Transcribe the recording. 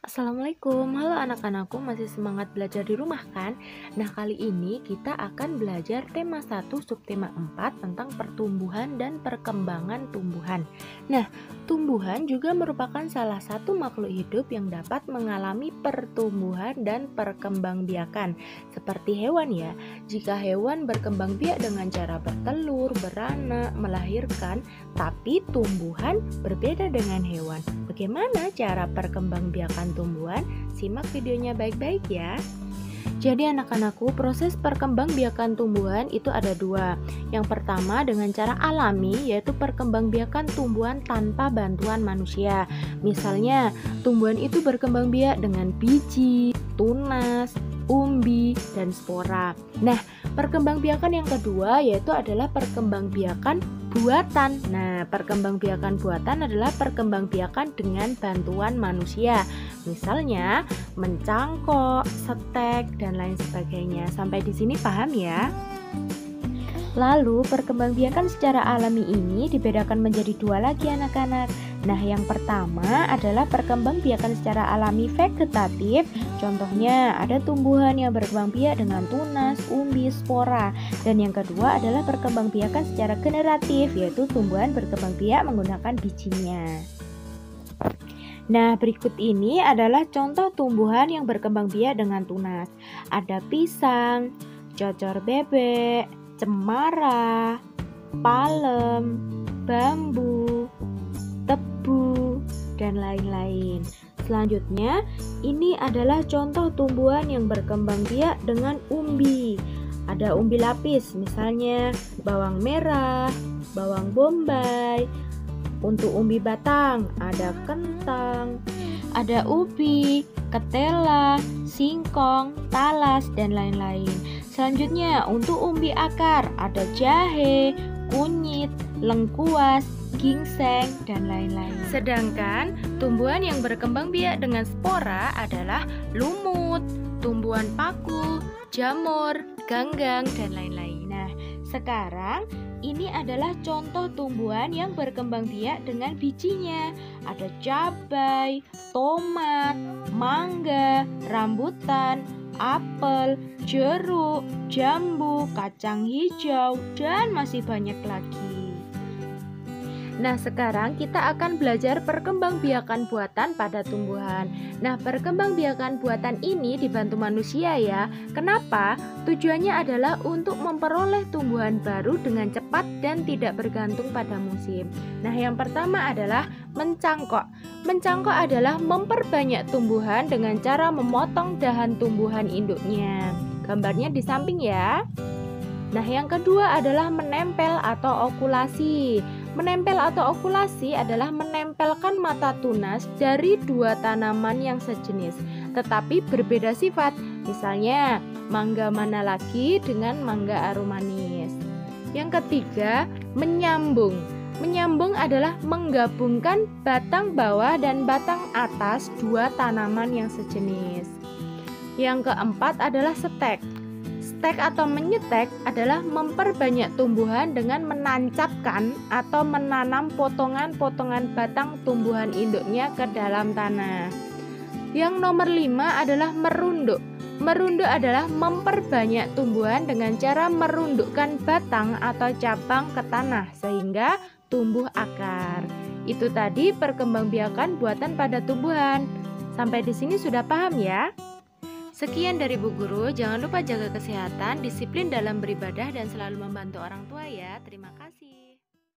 Assalamualaikum, halo anak-anakku, masih semangat belajar di rumah kan? Nah, kali ini kita akan belajar tema 1 subtema 4 tentang pertumbuhan dan perkembangan tumbuhan. Nah, tumbuhan juga merupakan salah satu makhluk hidup yang dapat mengalami pertumbuhan dan perkembangbiakan. Seperti hewan ya, jika hewan berkembang biak dengan cara bertelur, beranak, melahirkan, tapi tumbuhan berbeda dengan hewan. Bagaimana cara perkembangbiakan tumbuhan? Simak videonya baik-baik ya. Jadi anak-anakku, proses perkembangbiakan tumbuhan itu ada dua. Yang pertama dengan cara alami, yaitu perkembangbiakan tumbuhan tanpa bantuan manusia. Misalnya, tumbuhan itu berkembang biak dengan biji, tunas, umbi, dan spora. Nah, perkembangbiakan yang kedua yaitu adalah perkembangbiakan buatan. Nah, perkembangbiakan buatan adalah perkembangbiakan dengan bantuan manusia. Misalnya, mencangkok, setek, dan lain sebagainya. Sampai di sini paham ya? Lalu, perkembangbiakan secara alami ini dibedakan menjadi dua lagi anak-anak. Nah, yang pertama adalah perkembangbiakan secara alami vegetatif. Contohnya, ada tumbuhan yang berkembang biak dengan tunas, umbi, spora. Dan yang kedua adalah perkembangbiakan secara generatif, yaitu tumbuhan berkembang biak menggunakan bijinya. Nah, berikut ini adalah contoh tumbuhan yang berkembang biak dengan tunas. Ada pisang, cocor bebek, cemara, palem, bambu, tebu, dan lain-lain. Selanjutnya, ini adalah contoh tumbuhan yang berkembang biak dengan umbi. Ada umbi lapis, misalnya bawang merah, bawang bombay. Untuk umbi batang, ada kentang, ada ubi, ketela, singkong, talas, dan lain-lain. Selanjutnya, untuk umbi akar, ada jahe, kunyit, lengkuas, ginseng, dan lain-lain. Sedangkan tumbuhan yang berkembang biak dengan spora adalah lumut, tumbuhan paku, jamur, ganggang, dan lain-lain. Nah, sekarang ini adalah contoh tumbuhan yang berkembang biak dengan bijinya. Ada cabai, tomat, mangga, rambutan, apel, jeruk, jambu, kacang hijau, dan masih banyak lagi. Nah, sekarang kita akan belajar perkembangbiakan buatan pada tumbuhan. Nah, perkembangbiakan buatan ini dibantu manusia ya. Kenapa? Tujuannya adalah untuk memperoleh tumbuhan baru dengan cepat dan tidak bergantung pada musim. Nah, yang pertama adalah mencangkok. Mencangkok adalah memperbanyak tumbuhan dengan cara memotong dahan tumbuhan induknya. Gambarnya di samping ya. Nah, yang kedua adalah menempel atau okulasi. Menempel atau okulasi adalah menempelkan mata tunas dari dua tanaman yang sejenis, tetapi berbeda sifat. Misalnya, mangga mana lagi dengan mangga aromanis. Yang ketiga, menyambung. Menyambung adalah menggabungkan batang bawah dan batang atas dua tanaman yang sejenis. Yang keempat adalah setek. Setek atau menyetek adalah memperbanyak tumbuhan dengan menancapkan atau menanam potongan-potongan batang tumbuhan induknya ke dalam tanah. Yang nomor 5 adalah merunduk. Merunduk adalah memperbanyak tumbuhan dengan cara merundukkan batang atau cabang ke tanah sehingga tumbuh akar. Itu tadi perkembangbiakan buatan pada tumbuhan. Sampai di sini sudah paham ya? Sekian dari Bu Guru, jangan lupa jaga kesehatan, disiplin dalam beribadah, dan selalu membantu orang tua ya. Terima kasih.